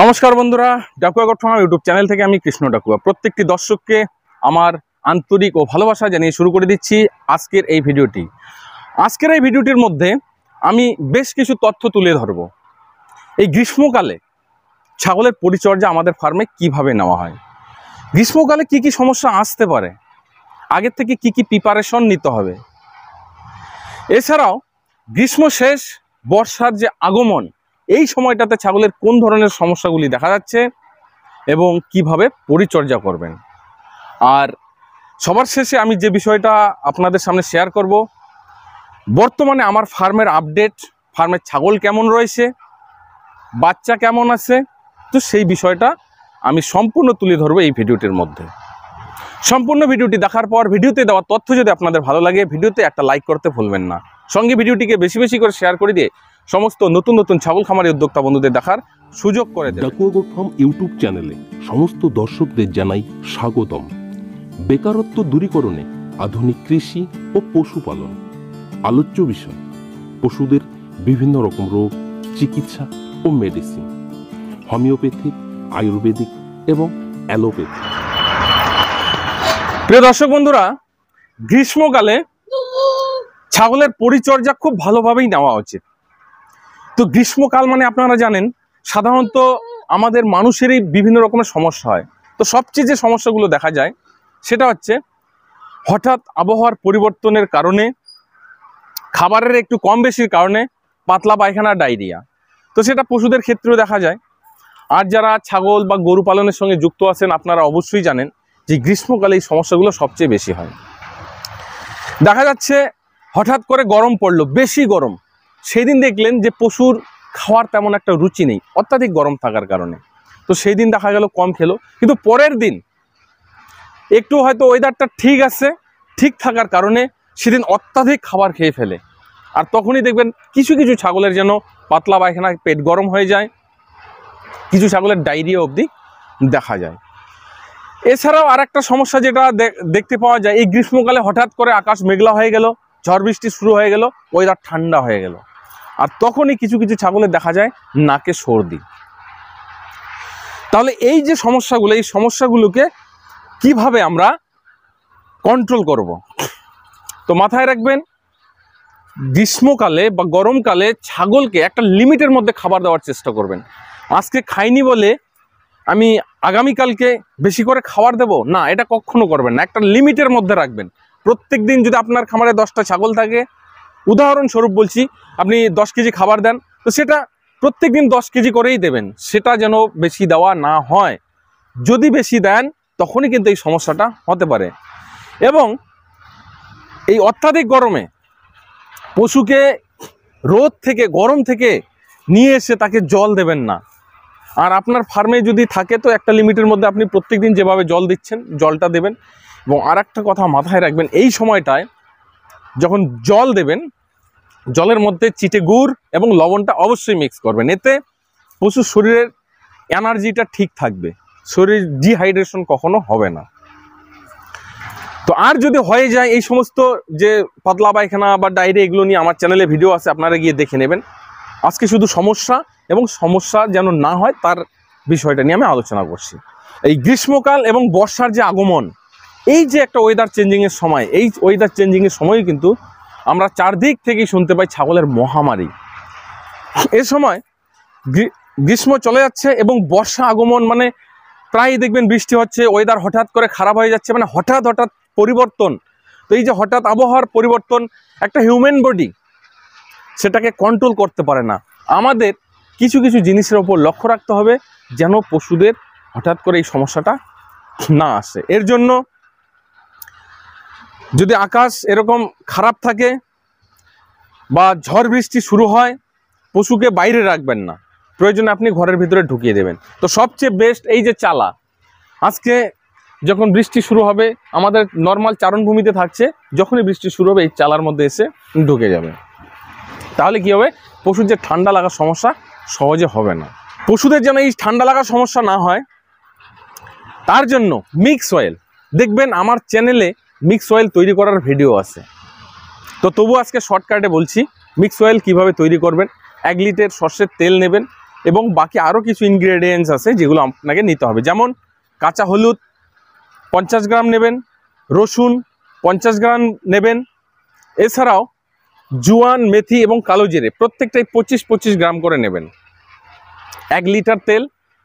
নমস্কার বন্ধুরা, ডাকুয়া গঠন ইউটিউব চ্যানেল থেকে আমি কৃষ্ণ ডাকুয়া প্রত্যেকটি দর্শককে আমার আন্তরিক ও ভালোবাসা জানিয়ে শুরু করে দিচ্ছি আজকের এই ভিডিওটি। আজকের এই ভিডিওটির মধ্যে আমি বেশ কিছু তথ্য তুলে ধরব। এই গ্রীষ্মকালে ছাগলের পরিচর্যা আমাদের ফার্মে কিভাবে নেওয়া হয়, গ্রীষ্মকালে কি কি সমস্যা আসতে পারে, আগের থেকে কি কি প্রিপারেশন নিতে হবে, এছাড়াও গ্রীষ্ম শেষ বর্ষার যে আগমন, এই সময়টাতে ছাগলের কোন ধরনের সমস্যাগুলি দেখা যাচ্ছে এবং কিভাবে পরিচর্যা করবেন। আর সবার শেষে আমি যে বিষয়টা আপনাদের সামনে শেয়ার করব, বর্তমানে আমার ফার্মের আপডেট, ফার্মের ছাগল কেমন রয়েছে, বাচ্চা কেমন আছে, তো সেই বিষয়টা আমি সম্পূর্ণ তুলে ধরবো এই ভিডিওটির মধ্যে। সম্পূর্ণ ভিডিওটি দেখার পর ভিডিওতে দেওয়া তথ্য যদি আপনাদের ভালো লাগে, ভিডিওতে একটা লাইক করতে ভুলবেন না। সঙ্গে ভিডিওটিকে বেশি বেশি করে শেয়ার করে দিয়ে সমস্ত নতুন নতুন ছাগল খামারি উদ্যোক্তা বন্ধুদের দেখার সুযোগ করে দেন। ডাকুয়া গোট ফার্ম ইউটিউব চ্যানেলে সমস্ত দর্শকদের জানাই স্বাগতম। বেকারত্ব দূরীকরণে আধুনিক কৃষি ও পশুপালন আলোচ্য বিষয়। পশুদের বিভিন্ন রকম রোগ, চিকিৎসা ও মেডিসিন, হোমিওপ্যাথিক, আয়ুর্বেদিক এবং অ্যালোপ্যাথি। প্রিয় দর্শক বন্ধুরা, গ্রীষ্মকালে ছাগলের পরিচর্যা খুব ভালোভাবেই নেওয়া উচিত। তো গ্রীষ্মকাল মানে আপনারা জানেন সাধারণত আমাদের মানুষেরই বিভিন্ন রকমের সমস্যা হয়। তো সবচেয়ে যে সমস্যাগুলো দেখা যায় সেটা হচ্ছে হঠাৎ আবহাওয়ার পরিবর্তনের কারণে, খাবারের একটু কম বেশির কারণে পাতলা পায়খানা, ডায়রিয়া। তো সেটা পশুদের ক্ষেত্রেও দেখা যায়। আর যারা ছাগল বা গরু পালনের সঙ্গে যুক্ত আছেন আপনারা অবশ্যই জানেন যে গ্রীষ্মকালে এই সমস্যাগুলো সবচেয়ে বেশি হয়। দেখা যাচ্ছে হঠাৎ করে গরম পড়লো, বেশি গরম, সেই দিন দেখলেন যে পশুর খাওয়ার তেমন একটা রুচি নেই অত্যাধিক গরম থাকার কারণে। তো সেই দিন দেখা গেল কম খেলো, কিন্তু পরের দিন একটু হয়তো ওয়েদারটা ঠিক আছে, ঠিক থাকার কারণে সেদিন অত্যাধিক খাবার খেয়ে ফেলে। আর তখনই দেখবেন কিছু কিছু ছাগলের যেন পাতলা পায়খানা, পেট গরম হয়ে যায়, কিছু ছাগলের ডায়রিয়া অবধি দেখা যায়। এছাড়াও আর একটা সমস্যা যেটা দেখতে পাওয়া যায়, এই গ্রীষ্মকালে হঠাৎ করে আকাশ মেঘলা হয়ে গেল, ঝড় বৃষ্টি শুরু হয়ে গেল, ওয়েদার ঠান্ডা হয়ে গেল, আর তখনই কিছু কিছু ছাগলের দেখা যায় নাকে সর্দি। তাহলে এই যে সমস্যাগুলো, এই সমস্যাগুলোকে কিভাবে আমরা কন্ট্রোল করব? তো মাথায় রাখবেন, গ্রীষ্মকালে বা গরমকালে ছাগলকে একটা লিমিটের মধ্যে খাবার দেওয়ার চেষ্টা করবেন। আজকে খাইনি বলে আমি আগামীকালকে বেশি করে খাবার দেব না, এটা কখনো করবেন না। একটা লিমিটের মধ্যে রাখবেন। প্রত্যেক দিন যদি আপনার খামারে 10টা ছাগল থাকে, উদাহরণস্বরূপ বলছি, আপনি 10 কেজি খাবার দেন, তো সেটা প্রত্যেক দিন 10 কেজি করেই দেবেন, সেটা যেন বেশি দেওয়া না হয়। যদি বেশি দেন তখনই কিন্তু এই সমস্যাটা হতে পারে। এবং এই অত্যাধিক গরমে পশুকে রোদ থেকে, গরম থেকে নিয়ে এসে তাকে জল দেবেন না। আর আপনার ফার্মে যদি থাকে তো একটা লিমিটের মধ্যে আপনি প্রত্যেকদিন যেভাবে জল দিচ্ছেন জলটা দেবেন। এবং আর একটা কথা মাথায় রাখবেন, এই সময়টায় যখন জল দেবেন, জলের মধ্যে চিটে গুড় এবং লবণটা অবশ্যই মিক্স করবেন। এতে পশুর শরীরের এনার্জিটা ঠিক থাকবে, শরীর ডিহাইড্রেশন কখনো হবে না। তো আর যদি হয়ে যায় এই সমস্ত যে পাতলা পায়খানা বা ডায়রিয়া, এগুলো নিয়ে আমার চ্যানেলে ভিডিও আছে, আপনারা গিয়ে দেখে নেবেন। আজকে শুধু সমস্যা এবং সমস্যা যেন না হয় তার বিষয়টা নিয়ে আমি আলোচনা করছি। এই গ্রীষ্মকাল এবং বর্ষার যে আগমন, এই যে একটা ওয়েদার চেঞ্জিংয়ের সময়, এই ওয়েদার চেঞ্জিংয়ের সময় কিন্তু আমরা চারদিক থেকেই শুনতে পাই ছাগলের মহামারী। এ সময় গ্রীষ্ম চলে যাচ্ছে এবং বর্ষা আগমন, মানে প্রায় দেখবেন বৃষ্টি হচ্ছে, ওয়েদার হঠাৎ করে খারাপ হয়ে যাচ্ছে, মানে হঠাৎ হঠাৎ পরিবর্তন। তো এই যে হঠাৎ আবহাওয়ার পরিবর্তন, একটা হিউম্যান বডি সেটাকে কন্ট্রোল করতে পারে না। আমাদের কিছু কিছু জিনিসের ওপর লক্ষ্য রাখতে হবে যেন পশুদের হঠাৎ করে এই সমস্যাটা না আসে। এর জন্য যদি আকাশ এরকম খারাপ থাকে বা ঝড় বৃষ্টি শুরু হয়, পশুকে বাইরে রাখবেন না, প্রয়োজনে আপনি ঘরের ভিতরে ঢুকিয়ে দেবেন। তো সবচেয়ে বেস্ট এই যে চালা, আজকে যখন বৃষ্টি শুরু হবে, আমাদের নর্মাল চারণভূমিতে থাকছে, যখনই বৃষ্টি শুরু হবে এই চালার মধ্যে এসে ঢুকে যাবে। তাহলে কি হবে, পশুর যে ঠান্ডা লাগার সমস্যা সহজে হবে না। পশুদের যেন এই ঠান্ডা লাগার সমস্যা না হয় তার জন্য মিক্স অয়েল, দেখবেন আমার চ্যানেলে মিক্স অয়েল তৈরি করার ভিডিও আছে। তো তবু আজকে শর্টকাটে বলছি মিক্স অয়েল কিভাবে তৈরি করবেন। 1 লিটার সর্ষের তেল নেবেন, এবং বাকি আরও কিছু ইনগ্রেডিয়েন্টস আছে যেগুলো আপনাকে নিতে হবে। যেমন কাঁচা হলুদ 50 গ্রাম নেবেন, রসুন 50 গ্রাম নেবেন, এছাড়াও জোয়ান, মেথি এবং কালো জিরে প্রত্যেকটাই 25-25 গ্রাম করে নেবেন। 1 লিটার তেল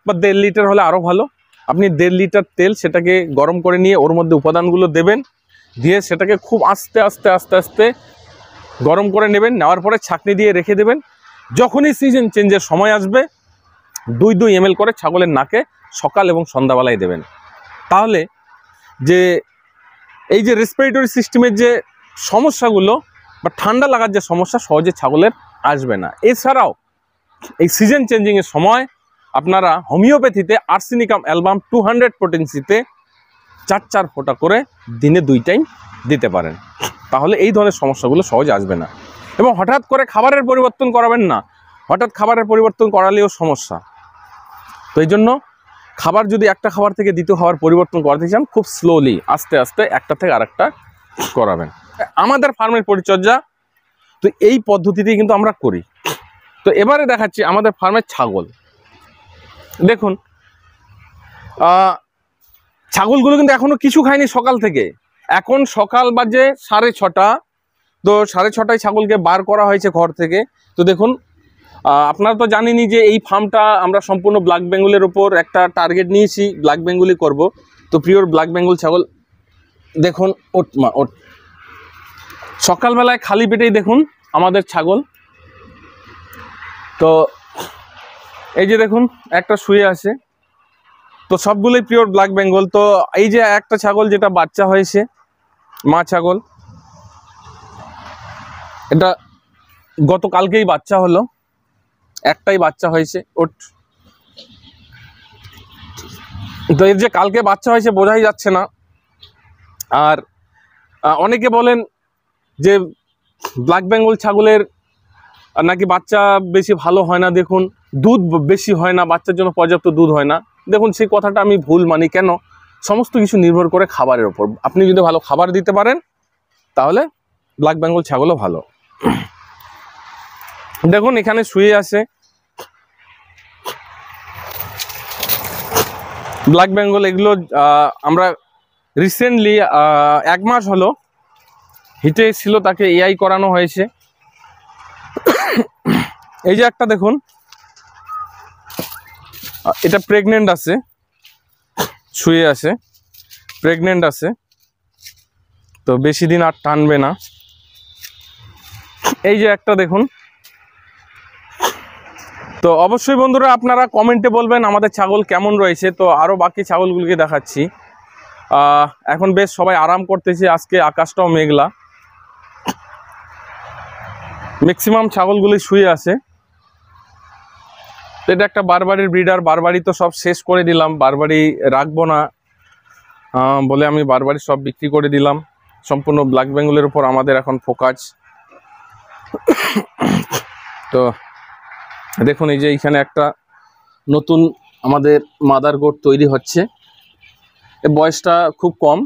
বা 1.5 লিটার হলে আরও ভালো। আপনি 1.5 লিটার তেল সেটাকে গরম করে নিয়ে ওর মধ্যে উপাদানগুলো দেবেন, দিয়ে সেটাকে খুব আস্তে আস্তে আস্তে আস্তে গরম করে নেবেন। নেওয়ার পরে ছাঁকনি দিয়ে রেখে দেবেন। যখনই সিজন চেঞ্জের সময় আসবে 2 ml করে ছাগলের নাকে সকাল এবং সন্ধ্যাবেলায় দেবেন। তাহলে যে এই যে রেসপিরেটরি সিস্টেমের যে সমস্যাগুলো বা ঠান্ডা লাগার যে সমস্যা সহজে ছাগলের আসবে না। এছাড়াও এই সিজন চেঞ্জিংয়ের সময় আপনারা হোমিওপ্যাথিতে আর্সেনিকাম অ্যালবাম 200 পোটেন্সিতে 4 ফোঁটা করে দিনে 2 টাইম দিতে পারেন। তাহলে এই ধরনের সমস্যাগুলো সহজে আসবে না। এবং হঠাৎ করে খাবারের পরিবর্তন করাবেন না, হঠাৎ খাবারের পরিবর্তন করালেও সমস্যা। তো এই জন্য খাবার যদি একটা খাবার থেকে দ্বিতীয় খাবার পরিবর্তন করতে চান, খুব স্লোলি আস্তে আস্তে একটা থেকে আরেকটা করাবেন। আমাদের ফার্মের পরিচর্যা তো এই পদ্ধতিতেই কিন্তু আমরা করি। তো এবারে দেখাচ্ছি আমাদের ফার্মের ছাগল। দেখুন ছাগলগুলো কিন্তু এখনো কিছু খায়নি সকাল থেকে। এখন সকাল বাজে 6:30। তো 6:30টায় ছাগলকে বার করা হয়েছে ঘর থেকে। তো দেখুন আপনারা তো জানেনই যে এই ফার্মটা আমরা সম্পূর্ণ ব্ল্যাক বেঙ্গলের উপর একটা টার্গেট নিয়েছি, ব্ল্যাক বেঙ্গলই করব। তো পিওর ব্ল্যাক বেঙ্গল ছাগল দেখুন, ওট মা ওট। সকালবেলায় খালি পেটেই দেখুন আমাদের ছাগল। তো এই যে দেখুন একটা শুয়ে আছে। তো সবগুলোই পিওর ব্ল্যাক বেঙ্গল। তো এই যে একটা ছাগল যেটা বাচ্চা হয়েছে, মা ছাগল, এটা গতকালকেই বাচ্চা হলো, একটাই বাচ্চা হয়েছে। ওট। তো এর যে কালকে বাচ্চা হয়েছে বোঝাই যাচ্ছে না। আর অনেকে বলেন যে ব্ল্যাক বেঙ্গল ছাগলের নাকি বাচ্চা বেশি ভালো হয় না, দেখুন দুধ বেশি হয় না, বাচ্চার জন্য পর্যাপ্ত দুধ হয় না। দেখুন সেই কথাটা আমি ভুল মানি। কেন? সমস্ত কিছু নির্ভর করে খাবারের ওপর। আপনি যদি ভালো খাবার দিতে পারেন তাহলে ব্ল্যাক বেঙ্গল ছাগলও ভালো। দেখুন এখানে শুয়ে আছে ব্ল্যাক বেঙ্গল। এগুলো আমরা রিসেন্টলি 1 মাস হলো হিটে ছিল, তাকে এআই করানো হয়েছে। এই যে একটা দেখুন, এটা প্রেগনেন্ট আছে, শুয়ে আছে, প্রেগনেন্ট আছে। তো বেশি দিন আর টানবে না। এই যে একটা দেখুন। তো অবশ্যই বন্ধুরা আপনারা কমেন্টে বলবেন আমাদের ছাগল কেমন রয়েছে। তো আরও বাকি ছাগলগুলোকে দেখাচ্ছি। এখন বেশ সবাই আরাম করতেছে, আজকে আকাশটাও মেঘলা। ম্যাক্সিমাম ছাগলগুলি শুয়ে আছে। তো এটা একটা বারবারির ব্রিডার। বারবারি তো সব শেষ করে দিলাম, বারবারি রাখবো না বলে আমি বারবারি সব বিক্রি করে দিলাম। সম্পূর্ণ ব্ল্যাক বেঙ্গলের উপর আমাদের এখন ফোকাস। তো দেখুন এই যে এইখানে একটা নতুন আমাদের মাদার গোট তৈরি হচ্ছে। এর বয়সটা খুব কম,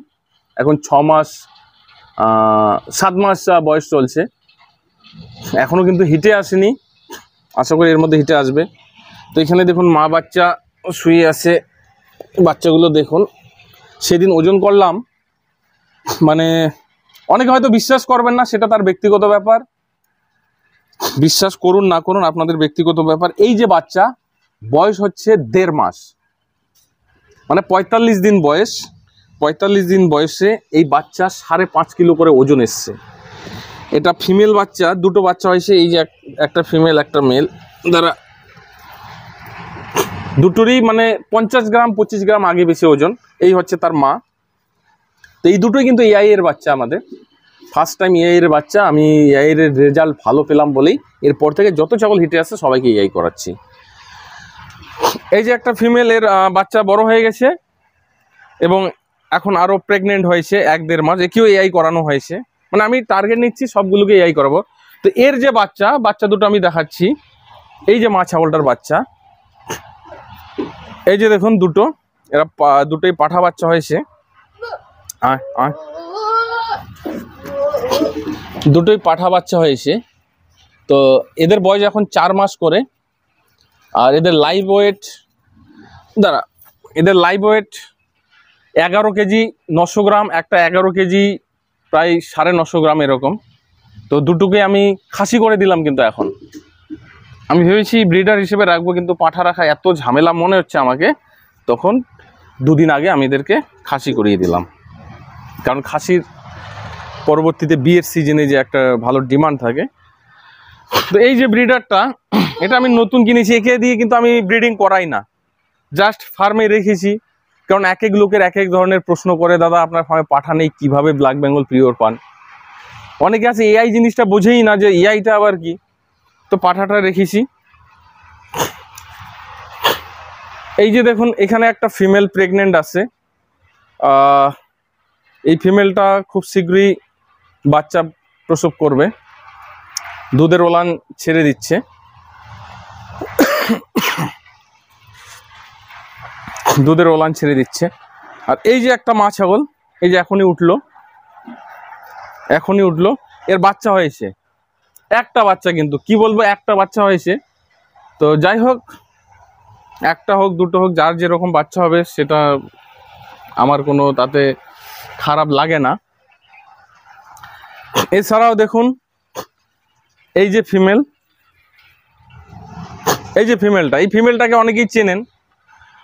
এখন 6 মাস 7 মাস বয়স চলছে। এখনও কিন্তু হিটে আসেনি, আশা করি এর মধ্যে হিটে আসবে। তো এখানে দেখুন মা বাচ্চা শুয়ে আছে। বাচ্চাগুলো দেখুন, সেদিন ওজন করলাম, মানে অনেকে হয়তো বিশ্বাস করবেন না, সেটা তার ব্যক্তিগত ব্যাপার। বিশ্বাস করুন না করুন আপনাদের ব্যক্তিগত ব্যাপার। এই যে বাচ্চা বয়স হচ্ছে 1.5 মাস, মানে 45 দিন বয়স। 45 দিন বয়সে এই বাচ্চা 5.5 কিলো করে ওজন এসছে। এটা ফিমেল বাচ্চা, 2টো বাচ্চা হয়েছে। এই যে একটা ফিমেল একটা মেল, যারা দুটোরই মানে 50 গ্রাম 25 গ্রাম আগে বেশি ওজন। এই হচ্ছে তার মা। তো এই দুটোই কিন্তু এআই এর বাচ্চা, আমাদের ফার্স্ট টাইম এআই এর বাচ্চা। আমি এআই এর রেজাল্ট ভালো পেলাম বলেই এরপর থেকে যত ছাগল হিটে আসে সবাইকে এআই করাচ্ছি। এই যে একটা ফিমেল, এর বাচ্চা বড় হয়ে গেছে এবং এখন আরও প্রেগনেন্ট হয়েছে 1-1.5 মাস। একেও এআই করানো হয়েছে। মানে আমি টার্গেট নিচ্ছি সবগুলোকে এআই করাবো। তো এর যে বাচ্চা দুটো আমি দেখাচ্ছি। এই যে মা ছাগলটার বাচ্চা, এই যে দেখুন দুটো, এরা দুটোই পাঠা বাচ্চা হয়েছে। দুটোই পাঠা বাচ্চা হয়েছে। তো এদের বয়স এখন 4 মাস করে। আর এদের লাইভ ওয়েট এদের লাইভ ওয়েট 11 কেজি 900 গ্রাম, একটা 11 কেজি প্রায় 950 গ্রাম এরকম। তো দুটোকে আমি খাসি করে দিলাম, কিন্তু এখন আমি ভেবেছি ব্রিডার হিসেবে রাখবো, কিন্তু পাঁঠা রাখা এত ঝামেলা মনে হচ্ছে আমাকে, তখন 2 দিন আগে আমি এদেরকে খাসি করিয়ে দিলাম। কারণ খাসির পরবর্তীতে বিয়ের সিজনে যে একটা ভালো ডিমান্ড থাকে। তো এই যে ব্রিডারটা, এটা আমি নতুন কিনেছি, একে দিয়ে কিন্তু আমি ব্রিডিং করাই না, জাস্ট ফার্মে রেখেছি। কারণ এক এক লোকের এক এক ধরনের প্রশ্ন করে, দাদা আপনার ফার্মে পাঠা নেই, কীভাবে ব্ল্যাক বেঙ্গল পিওর পান? অনেকে আছে এআই জিনিসটা বোঝেই না যে এআইটা আবার কি। তো পাঠাটা রেখেছি। এই যে দেখুন, এখানে একটা ফিমেল প্রেগনেন্ট আছে। এই ফিমেলটা খুব শীঘ্রই বাচ্চা প্রসব করবে, দুধের ওলান ছেড়ে দিচ্ছে। দুধের ওলান ছেড়ে দিচ্ছে। আর এই যে একটা মা ছাগল, এই যে এখনই উঠলো, এর বাচ্চা হয়েছে, একটা বাচ্চা, কিন্তু কি বলবো, একটা বাচ্চা হয়েছে। তো যাই হোক, একটা হোক দুটো হোক, যার যেরকম বাচ্চা হবে সেটা আমার কোনো তাতে খারাপ লাগে না। এছাড়াও দেখুন, এই যে ফিমেলটাকে অনেকেই চেনেন,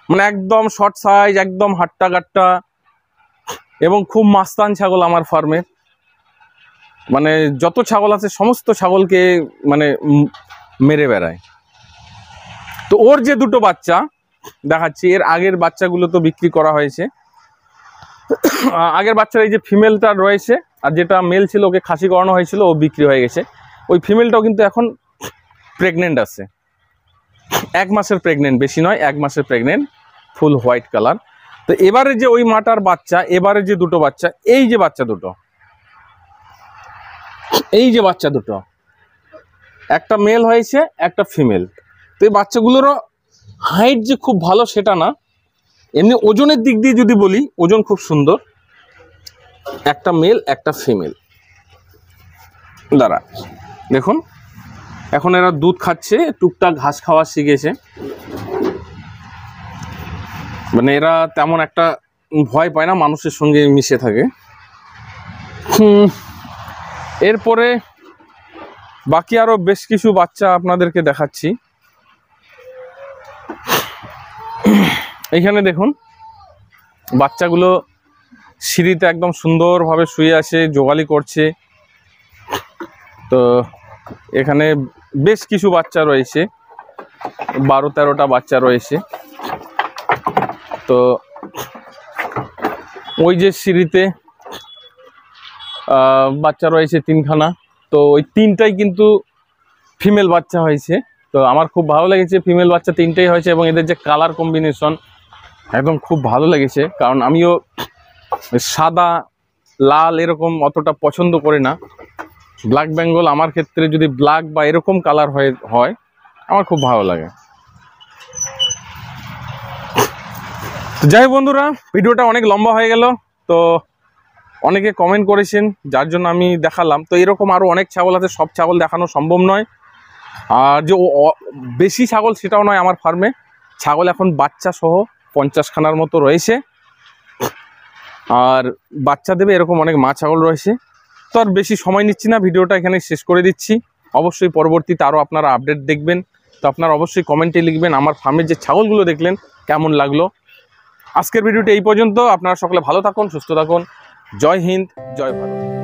মানে একদম শর্ট সাইজ, একদম হাট্টা গাট্টা, এবং খুব মাস্তান ছাগল আমার ফার্মে। মানে যত ছাগল আছে সমস্ত ছাগলকে মানে মেরে বেড়ায়। তো ওর যে দুটো বাচ্চা দেখাচ্ছি, এর আগের বাচ্চাগুলো তো বিক্রি করা হয়েছে। আগের বাচ্চার এই যে ফিমেলটা রয়েছে, আর যেটা মেল ছিল ওকে খাসি করানো হয়েছিল, ও বিক্রি হয়ে গেছে। ওই ফিমেলটাও কিন্তু এখন প্রেগনেন্ট আছে, 1 মাসের প্রেগনেন্ট, বেশি নয়, 1 মাসের প্রেগনেন্ট, ফুল হোয়াইট কালার। তো এবারে যে ওই মাটার বাচ্চা, এবারে যে দুটো বাচ্চা, এই যে বাচ্চা দুটো, একটা মেল হয়েছে, একটা ফিমেল। তো এই বাচ্চাগুলোরও হাইট যে খুব ভালো সেটা না, এমনি ওজনের দিক দিয়ে যদি বলি, ওজন খুব সুন্দর। একটা মেল একটা ফিমেল। দেখুন, এখন এরা দুধ খাচ্ছে, টুকটাক ঘাস খাওয়া শিখেছে। মানে এরা তেমন একটা ভয় পায় না, মানুষের সঙ্গে মিশে থাকে। এরপরে বাকি আরো বেশ কিছু বাচ্চা আপনাদেরকে দেখাচ্ছি। এইখানে দেখুন, বাচ্চাগুলো সিঁড়িতে একদম সুন্দরভাবে শুয়ে আছে, জোগালি করছে। তো এখানে বেশ কিছু বাচ্চা রয়েছে, 12-13টা বাচ্চা রয়েছে। তো ওই যে সিঁড়িতে বাচ্চা রয়েছে 3খানা। তো ওই 3টাই কিন্তু ফিমেল বাচ্চা হয়েছে। তো আমার খুব ভালো লেগেছে, ফিমেল বাচ্চা 3টাই হয়েছে, এবং এদের যে কালার কম্বিনেশন একদম খুব ভালো লেগেছে। কারণ আমিও সাদা লাল এরকম অতটা পছন্দ করি না। ব্ল্যাক বেঙ্গল আমার ক্ষেত্রে যদি ব্ল্যাক বা এরকম কালার হয় আমার খুব ভালো লাগে। তো যাই হোক বন্ধুরা, ভিডিওটা অনেক লম্বা হয়ে গেল। তো অনেকে কমেন্ট করেছেন, যার জন্য আমি দেখালাম। তো এরকম আরও অনেক ছাগল আছে, সব ছাগল দেখানো সম্ভব নয়। আর যে বেশি ছাগল সেটাও নয়, আমার ফার্মে ছাগল এখন বাচ্চা সহ 50খানার মতো রয়েছে। আর বাচ্চা দেবে এরকম অনেক মা ছাগল রয়েছে। তো আর বেশি সময় নিচ্ছি না, ভিডিওটা এখানে শেষ করে দিচ্ছি। অবশ্যই পরবর্তীতে আরও আপনারা আপডেট দেখবেন। তো আপনারা অবশ্যই কমেন্টে লিখবেন আমার ফার্মের যে ছাগলগুলো দেখলেন কেমন লাগলো। আজকের ভিডিওটি এই পর্যন্ত। আপনারা সকলে ভালো থাকুন, সুস্থ থাকুন। জয় হিন্দ, জয় ভারত।